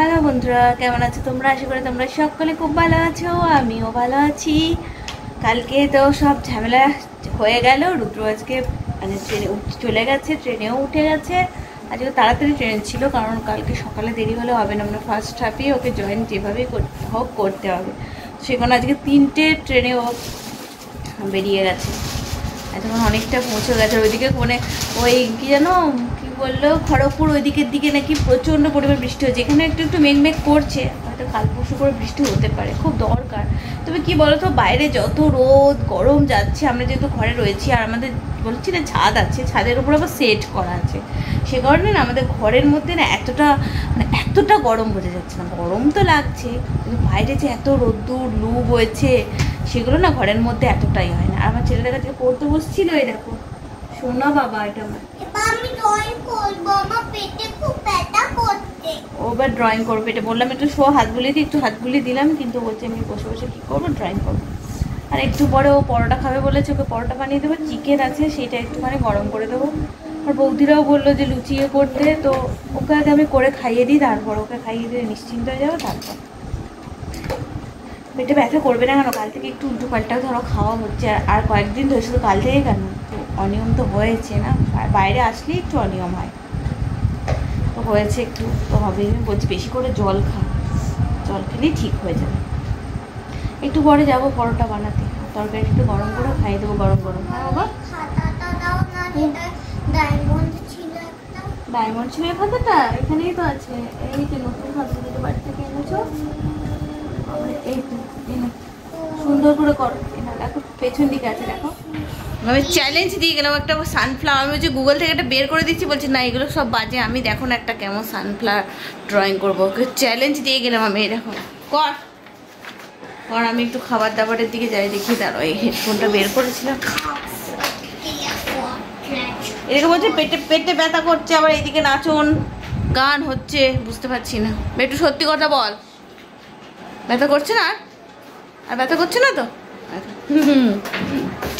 Hello বন্ধুরা, কেমন আছো তোমরা? আশা করি তোমরা সকলে খুব ভালো আছো, আমিও ভালো আছি। কালকে তো সব ঝামেলা হয়ে গেল। রুদ্র আজকে মানে ট্রেনে চলে গেছে, ট্রেনেও উঠে গেছে। আজকে তাড়াতাড়ি ট্রেন ছিল, কারণ কালকে সকালে দেরি হলে হবে না, মানে ফার্স্ট হাফে ওকে জয়েন যেভাবেই হোক করতে হবে। সেখানে আজকে 3টে ট্রেনে ও বেরিয়ে গেছে। এখন অনেকটা পৌঁছে গেছে ওইদিকে, মানে ওই কী যেন কী বললো, খড়গপুর ওই দিকের দিকে নাকি প্রচণ্ড পরিমাণ বৃষ্টি হচ্ছে। এখানে একটু একটু মেঘ করছে, হয়তো কাল পরশু করে বৃষ্টি হতে পারে, খুব দরকার। তবে কি বলতো, বাইরে যত রোদ গরম যাচ্ছে, আমরা যেহেতু ঘরে রয়েছি আর আমাদের বলছি না ছাদ আছে, ছাদের উপর আবার সেট করা আছে, সে কারণে না আমাদের ঘরের মধ্যে না এতটা গরম বোঝা যাচ্ছে না। গরম তো লাগছে, কিন্তু বাইরে যে এত রোদ্দুর লু বইছে, সেগুলো না ঘরের মধ্যে এতটাই হয় না। আর আমার ছেলেদের কাছে পড়তে বসছিল, এই দেখো শোনা বাবা, এটা আমি ড্রয়িং করব, আমার পেটে খুব ব্যথা করছে। ও এবার ড্রয়িং করবে, এটা বললাম একটু শো হাত বুলিয়ে দিই, একটু হাত বুলিয়ে দিলাম, কিন্তু বলছে আমি বসে বসে কী করবো, ড্রয়িং করবো। আর একটু পরে ও পরোটা খাবে বলেছে, ওকে পরোটা বানিয়ে দেবো, চিকেন আছে সেটা একটুখানি গরম করে দেবো। আর বৌদিরাও বললো যে লুচিয়ে করতে, তো ওকে আগে আমি করে খাইয়ে দিই, তারপর ওকে খাইয়ে দিয়ে নিশ্চিন্ত হয়ে যাবো। তারপর পেটে ব্যথা করবে না কেন, কাল থেকে একটু উল্টো পাল্টাও ধরো খাওয়া হচ্ছে, আর কয়েকদিন ধরে, শুধু কাল থেকে কেন, তো অনিয়ম তো হয়েছে না, বাইরে আসলেই একটু অনিয়ম হয়, তো হয়েছে একটু, তো হবে। আমি বলছি বেশি করে জল খা, জল খেলেই ঠিক হয়ে যাবে। একটু পরে যাবো পরোটা বানাতে, তরকারি একটু গরম করে খাইয়ে দেবো, গরম গরম। হ্যাঁ বাবা, ডায়মন্ড ছিল খাতাটা, এখানেই তো আছে, এই যে নতুন খাতা যেটা বাড়ি থেকে এনেছো, এই তো সুন্দর করে করো। দেখো পেছন দিকে আছে, দেখো আমি চ্যালেঞ্জ দিয়ে গেলাম একটা সানফ্লাওয়ার, আমি হচ্ছে গুগল থেকে একটা বের করে দিচ্ছি, বলছি না এগুলো সব বাজে, আমি দেখো না একটা কেমন সানফ্লাওয়ার ড্রয়িং করবো, ওকে চ্যালেঞ্জ দিয়ে গেলাম আমি। দেখো কর কর, আমি একটু খাবার দাবারের দিকে যাই, দেখি দাঁড়ো, এই হেডফোনটা বের করেছিলাম। এদিকে বলছে পেটে পেটে ব্যথা করছে, আবার এইদিকে নাচন গান হচ্ছে, বুঝতে পারছি না। একটু সত্যি কথা বল, ব্যথা করছে না? আর ব্যথা করছে না তো?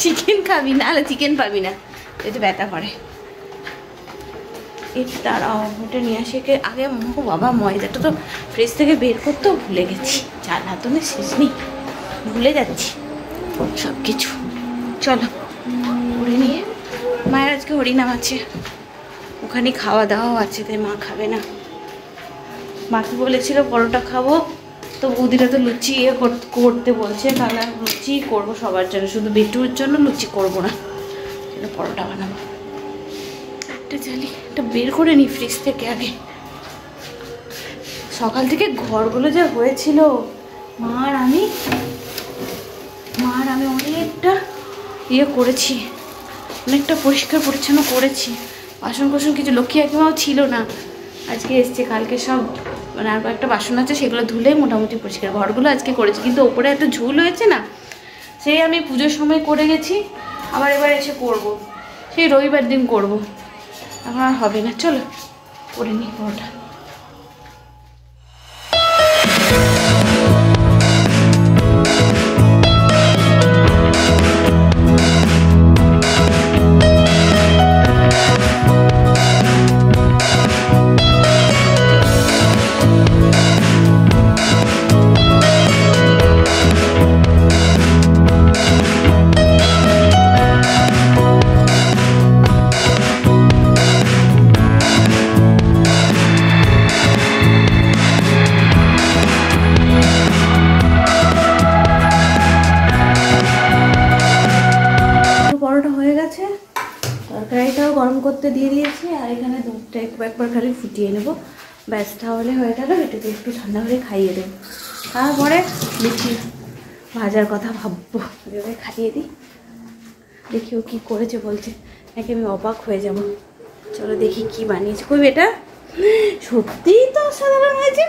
চিকেন খাবি না, আরে চিকেন পাবি না, এই তো ব্যথা করে। এই তারাও ওটা নিয়ে আসে আগে। বাবা ময়দাটা তো ফ্রিজ থেকে বের করতেও ভুলে গেছি, চাল হাতনে শেষ নেই, ভুলে যাচ্ছি সব কিছু। চলো করে নিয়ে, মায়ের আজকে হরিনাম আছে, ওখানে খাওয়া দাওয়াও আছে, তাই মা খাবে না। মাকে বলেছিল পরোটা খাবো, তো বৌদিরা তো লুচি করতে বলছে, তাহলে আর লুচি করবো সবার জন্য, শুধু বেটুর জন্য লুচি করবো না, সেটা পরোটা বানাবো। একটা চালি এটা বের করে নিই ফ্রিজ থেকে আগে। সকাল থেকে ঘরগুলো যা হয়েছিল, মার আমি অনেকটা করেছি, অনেকটা পরিষ্কার পরিচ্ছন্ন করেছি। বাসন কোসন কিছু, লক্ষ্মী একমাও ছিল না, আজকে এসছে, কালকে সব মানে আর একটা বাসন আছে, সেগুলো ধুলেই মোটামুটি পরিষ্কার। ঘরগুলো আজকে করেছি, কিন্তু ওপরে এত ঝুল হয়েছে না, সেই আমি পুজোর সময় করে গেছি, আবার এবার এসে করব, সেই রবিবার দিন করব, এখন আর হবে না। চলো করে নিই পরোটা। তরকারিটাও গরম করতে দিয়ে দিয়েছি, আর এখানে দুধটা একবার খালি ফুটিয়ে নেবো, ব্যাস তাহলে হয়ে গেল। এটাকে একটু ঠান্ডা করে খাইয়ে দেবো, তারপরে লুচি ভাজার কথা ভাববো, এভাবে খাইয়ে দিই। দেখি ও কী করেছে, বলছে নাকি আমি অবাক হয়ে যাব। চলো দেখি কি বানিয়েছে। কই বেটা, সত্যিই তো অসাধারণ হয়েছে,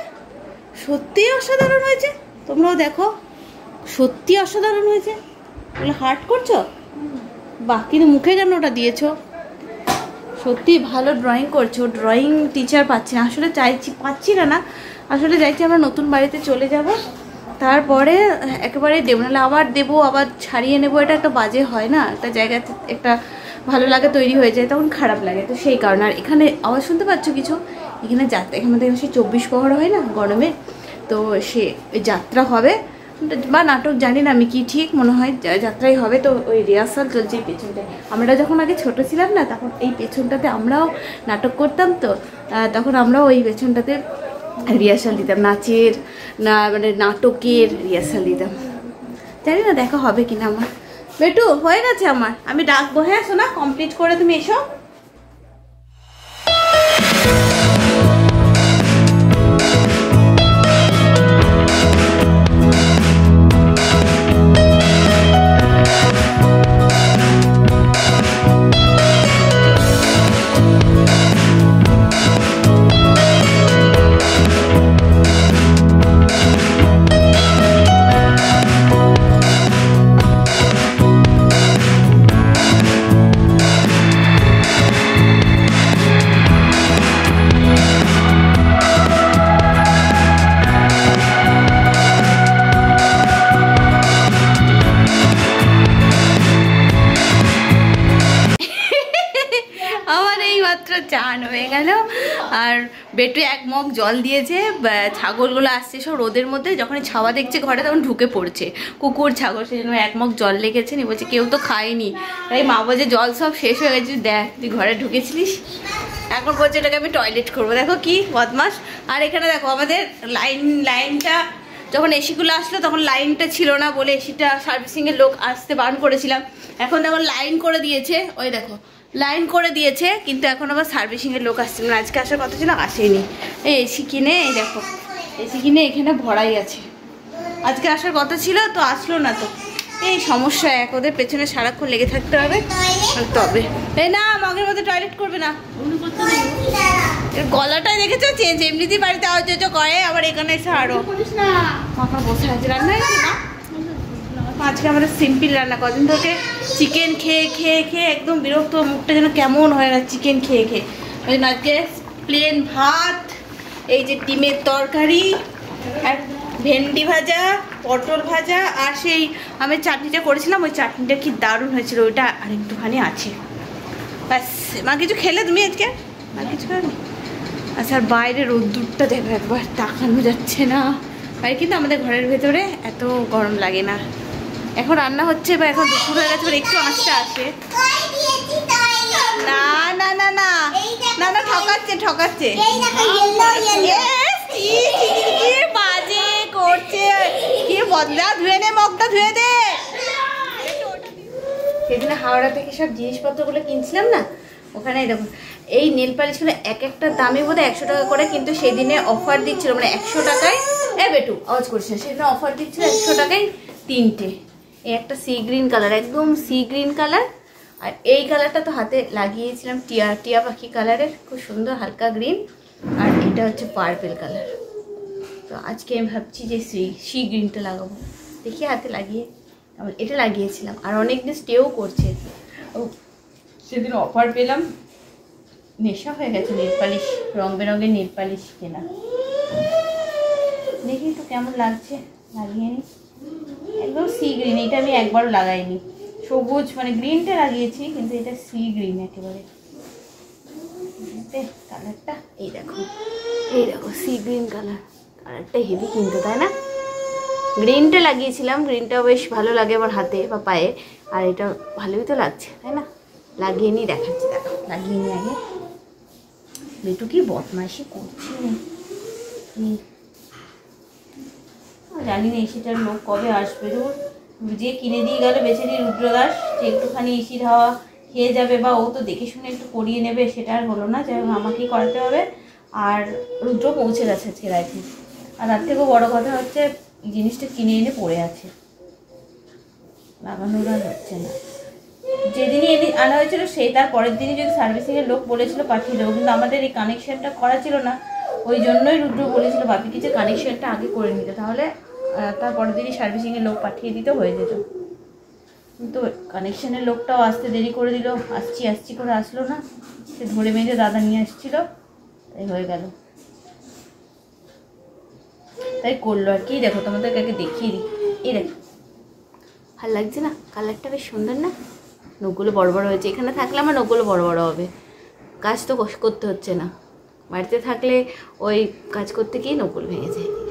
সত্যিই অসাধারণ হয়েছে, তোমরাও দেখো, সত্যি অসাধারণ হয়েছে। বলে হার্ট করছো, বাহ, কিন্তু মুখে কেন ওটা দিয়েছো? সত্যি ভালো ড্রয়িং করছো, ড্রয়িং টিচার পাচ্ছি না, আসলে পাচ্ছি না, আসলে চাইছি আমরা নতুন বাড়িতে চলে যাব, তারপরে একেবারে দেবো, নাহলে আবার দেবো, আবার ছাড়িয়ে নেবো, এটা একটা বাজে হয় না, একটা জায়গাতে একটা ভালো লাগে তৈরি হয়ে যায়, তখন খারাপ লাগে, তো সেই কারণে। আর এখানে আওয়াজ শুনতে পাচ্ছ কিছু, এখানে যাত্রা, এখানে আমাদের সে 24 প্রহর হয় না গরমে, তো সে যাত্রা হবে বা নাটক জানি না আমি, কি ঠিক মনে হয় যাত্রাই হবে। তো ওই রিহার্সাল চলছে এই পেছনটায়। আমরা যখন আগে ছোট ছিলাম না, তখন এই পেছনটাতে আমরাও নাটক করতাম, তো তখন আমরাও ওই পেছনটাতে রিহার্সাল দিতাম, নাচের না মানে নাটকের রিহার্সাল দিতাম। জানি না দেখা হবে কিনা আমার। বেটু হয়ে গেছে আমার, আমি ডাকবো, হ্যাঁ শোনা কমপ্লিট করে তুমি এসো। চান হয়ে গেল, আর বেটু এক মগ জল দিয়েছে। ছাগলগুলো আসছে সব রোদের মধ্যে, যখন ছাওয়া দেখছে ঘরে তখন ঢুকে পড়ছে, কুকুর ছাগল, সেই জন্য এক মগ জল লেগেছে। নি বলছে কেউ তো খায়নি, তাই মা বলছে জল সব শেষ হয়ে গেছে, দেখ তুই ঘরে ঢুকেছিলিস। এখন বলছে এটাকে আমি টয়লেট করবো, দেখো কি বদমাস। আর এখানে দেখো আমাদের লাইনটা যখন এসিগুলো আসলো তখন লাইনটা ছিল না বলে এসিটা সার্ভিসিংয়ের লোক আসতে বারণ করেছিলাম। এখন দেখো লাইন করে দিয়েছে, ওই দেখো লাইন করে দিয়েছে, কিন্তু এখন আবার সার্ভিসিংয়ের লোক আসছে না। আজকে আসার কথা ছিল, আসেনি। এই এসি কিনে, এই দেখো এসি কিনে এখানে ভরাই আছে, আজকে আসার কথা ছিল তো আসলো না। তো এই সমস্যা এক, ওদের পেছনে সারাক্ষণ লেগে থাকতে হবে। তবে এই না মগের মধ্যে টয়লেট করবে না, গলাটাই দেখেছো চেঞ্জ, এমনিতেই বাড়িতে আওয়াজ করে, আবার এখানে এসে আরো মাখা বসে আছে। রান্না হয়ে গেছে না? আজকে আমাদের সিম্পল রান্না, কদিন থেকে চিকেন খেয়ে খেয়ে খেয়ে একদম বিরক্ত, মুখটা যেন কেমন হয়ে গেছে চিকেন খেয়ে খেয়ে। ওই জন্য আজকে প্লেন ভাত, এই যে ডিমের তরকারি, আর ভেন্ডি ভাজা, পটল ভাজা, আর সেই আমি চাটনিটা করেছিলাম, ওই চাটনিটা কি দারুণ হয়েছিল, ওইটা আর একটুখানি আছে ব্যাস। মা কিছু খেলে তুমি আজকে? আর কিছু খাবে? আচ্ছা, আর বাইরে রোদ্দুরটা দেখো একবার, তাকানো যাচ্ছে না বাইরে, কিন্তু আমাদের ঘরের ভেতরে এত গরম লাগে না। এখন রান্না হচ্ছে বা এখন দুপুর হয়ে গেছে, একটু আঁচটা আসে। না না না না না না, ঠকাচ্ছে ঠকাচ্ছে, বাজে করছে। কি বদলা, ধুয়ে নে মগটা, ধুয়ে দে। সেদিন হাওড়া থেকে সব জিনিসপত্রগুলো কিনছিলাম না, ওখানে দেখুন এই নেল পালিশগুলো এক একটা দামে বোধহয় 100 টাকা করে, কিন্তু সেদিনে অফার দিচ্ছিল, মানে 100 টাকায়, বেটু আওয়াজ করছে, সেদিনে অফার দিচ্ছিল 100 টাকায় 3টে। এই একটা সি গ্রিন কালার, একদম সি গ্রিন কালার, আর এই কালারটা তো হাতে লাগিয়েছিলাম, টিয়া পাখি কালারের, খুব সুন্দর হালকা গ্রিন, আর এটা হচ্ছে পার্পেল কালার। তো আজকে আমি ভাবছি যে সি গ্রিনটা লাগাবো, দেখি হাতে লাগিয়ে, এটা লাগিয়েছিলাম, আর অনেকদিন স্টেও করছে। ও সেদিন অফার পেলাম, নেশা হয়ে গেছে নেল পালিশ, রং বেরঙের নেল পালিশ কেনা। দেখি তো কেমন লাগছে, লাগিয়ে নি। একদম সি গ্রিন, এটা আমি একবারও লাগাইনি, সবুজ মানে গ্রিনটা লাগিয়েছি, কিন্তু এটা সি গ্রিন একেবারে কালারটা। এই দেখো সি গ্রিন কালারটা হেভি কিন্তু, তাই না? গ্রিনটা লাগিয়েছিলাম, গ্রিনটা বেশ ভালো লাগে আমার হাতে বা পায়ে, আর এটা ভালোই তো লাগছে, তাই না? লাগিয়ে নিই, দেখাচ্ছি, দেখো লাগিয়ে নিই আগে। বেটু কি বদমাইশি করছে, জানি না এসিটার লোক কবে আসবে। যে কিনে দিয়ে গেল বেচারি রুদ্রদাস, যে একটুখানি এসির হাওয়া খেয়ে যাবে বা ও তো দেখে শুনে একটু করিয়ে নেবে, সেটা আর হলো না, যাই হোক আমাকেই করাতে হবে। আর রুদ্র পৌঁছে গেছে আজকে রাতে, আর তার থেকেও বড়ো কথা হচ্ছে জিনিসটা কিনে এনে পড়ে আছে, লাগানোর আর হচ্ছে না। যেদিনই আনা হয়েছিল সেই তার পরের দিনই যদি সার্ভিসিংয়ের লোক বলেছিল পাঠিয়ে দেবো, কিন্তু আমাদের এই কানেকশানটা করা ছিল না, ওই জন্যই রুদ্র বলেছিল বাপিকে যে কানেকশানটা আগে করে নিতে, তাহলে তার পরের দিনই সার্ভিসিংয়ের লোক পাঠিয়ে দিতে হয়ে যেত। কিন্তু কানেকশানের লোকটাও আসতে দেরি করে দিল, আসছি করে আসলো না, সে ধরে মেজে দাদা নিয়ে আসছিল, তাই হয়ে গেল, তাই করলো আর কি। দেখো তোমাদেরকে আগে দেখিয়ে দিই, এই দেখো ভালো লাগছে না, কালারটা বেশ সুন্দর না? নখগুলো বড় বড় হয়েছে, এখানে থাকলে আমার নখগুলো বড় বড় হবে, কাজ তো করতে হচ্ছে না, বাড়িতে থাকলে ওই কাজ করতে গিয়ে নকুল ভেঙে যায়।